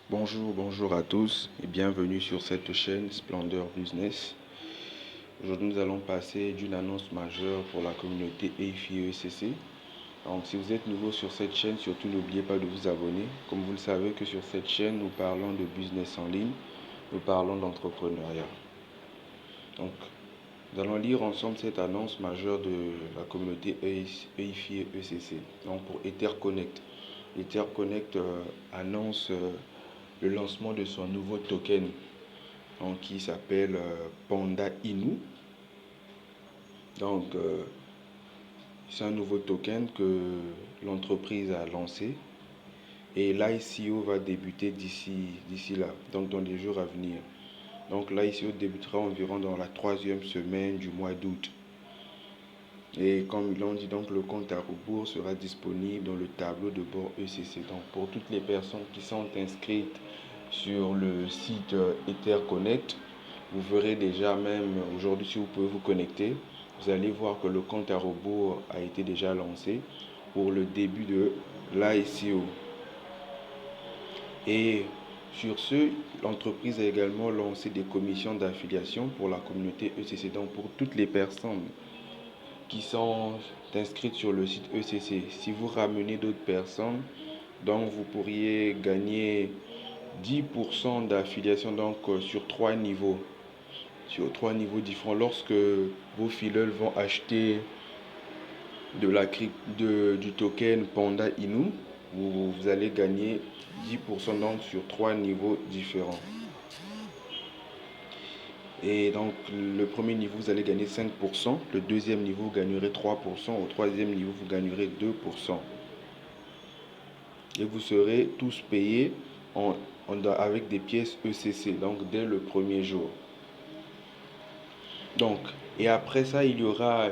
Bonjour à tous et bienvenue sur cette chaîne Splendeur Business. Aujourd'hui, nous allons passer d'une annonce majeure pour la communauté EIFI ECC. Donc, si vous êtes nouveau sur cette chaîne, surtout n'oubliez pas de vous abonner. Comme vous le savez que sur cette chaîne, nous parlons de business en ligne, nous parlons d'entrepreneuriat. Donc, nous allons lire ensemble cette annonce majeure de la communauté EIFI ECC. Donc, pour EtherConnect. EtherConnect annonce le lancement de son nouveau token qui s'appelle Panda Inu. Donc, c'est un nouveau token que l'entreprise a lancé et l'ICO va débuter d'ici là, donc dans les jours à venir. Donc, l'ICO débutera environ dans la 3e semaine du mois d'août. Et comme ils l'ont dit, donc le compte à rebours sera disponible dans le tableau de bord ECC. Donc, pour toutes les personnes qui sont inscrites sur le site EtherConnect, vous verrez déjà même aujourd'hui, si vous pouvez vous connecter, vous allez voir que le compte à rebours a été déjà lancé pour le début de l'ICO. Et sur ce, l'entreprise a également lancé des commissions d'affiliation pour la communauté ECC. Donc pour toutes les personnes qui sont inscrites sur le site ECC, si vous ramenez d'autres personnes, donc vous pourriez gagner 10% d'affiliation sur 3 niveaux. Sur 3 niveaux différents. Lorsque vos filleuls vont acheter du token Panda Inu, vous allez gagner 10% donc sur 3 niveaux différents. Et donc le premier niveau vous allez gagner 5%, le deuxième niveau vous gagnerez 3%, au troisième niveau vous gagnerez 2%. Et vous serez tous payés avec des pièces ECC, donc dès le premier jour. Donc, et après ça, il y aura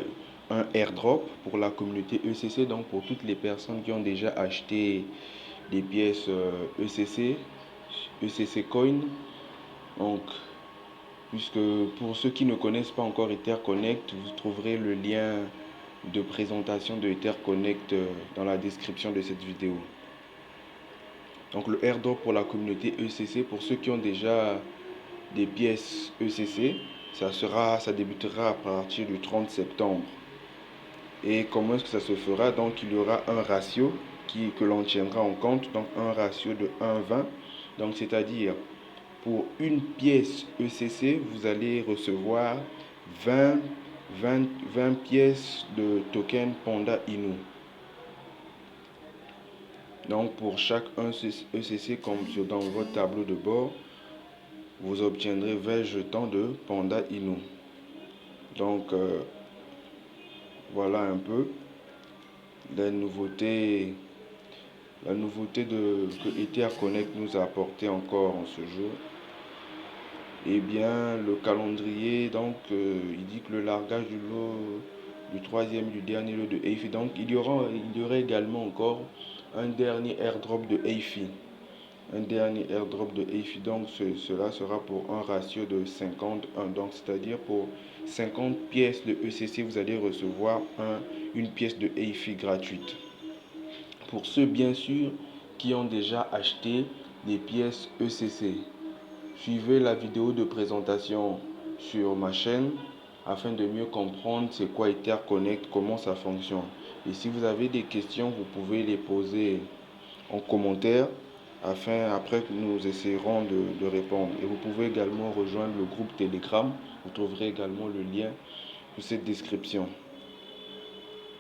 un airdrop pour la communauté ECC, donc pour toutes les personnes qui ont déjà acheté des pièces ECC Coin. Donc, puisque pour ceux qui ne connaissent pas encore EtherConnect, vous trouverez le lien de présentation de EtherConnect dans la description de cette vidéo. Donc le airdrop pour la communauté ECC, pour ceux qui ont déjà des pièces ECC, ça débutera à partir du 30 septembre. Et comment est-ce que ça se fera? Donc il y aura un ratio que l'on tiendra en compte, donc un ratio de 1,20. Donc c'est-à-dire pour une pièce ECC, vous allez recevoir 20 pièces de token Panda Inu. Donc pour chaque ECC, comme dans votre tableau de bord, vous obtiendrez 20 jetons de Panda Inu. Donc voilà un peu la nouveauté que EtherConnect nous a apporté encore en ce jour. Eh bien, le calendrier, donc il dit que le largage du lot, du troisième, du dernier lot de EIFI, donc il y aura également encore un dernier airdrop de EIFI. Donc cela sera pour un ratio de 51. Donc c'est-à-dire pour 50 pièces de ECC, vous allez recevoir une pièce de EIFI gratuite. Pour ceux bien sûr qui ont déjà acheté des pièces ECC, suivez la vidéo de présentation sur ma chaîne afin de mieux comprendre c'est quoi EtherConnect, comment ça fonctionne. Et si vous avez des questions, vous pouvez les poser en commentaire après que nous essayerons de répondre. Et vous pouvez également rejoindre le groupe Telegram. Vous trouverez également le lien sous cette description.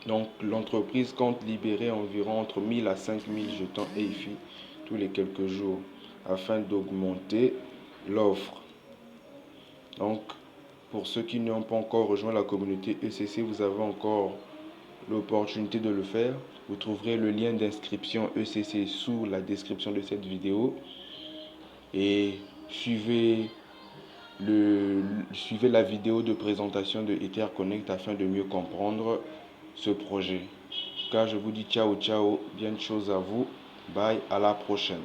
Donc l'entreprise compte libérer environ entre 1000 à 5000 jetons EIFI tous les quelques jours afin d'augmenter l'offre. Donc pour ceux qui n'ont pas encore rejoint la communauté ECC, vous avez encore l'opportunité de le faire. Vous trouverez le lien d'inscription ECC sous la description de cette vidéo et suivez la vidéo de présentation de EtherConnect afin de mieux comprendre ce projet. Car je vous dis ciao, bien de choses à vous. Bye, à la prochaine.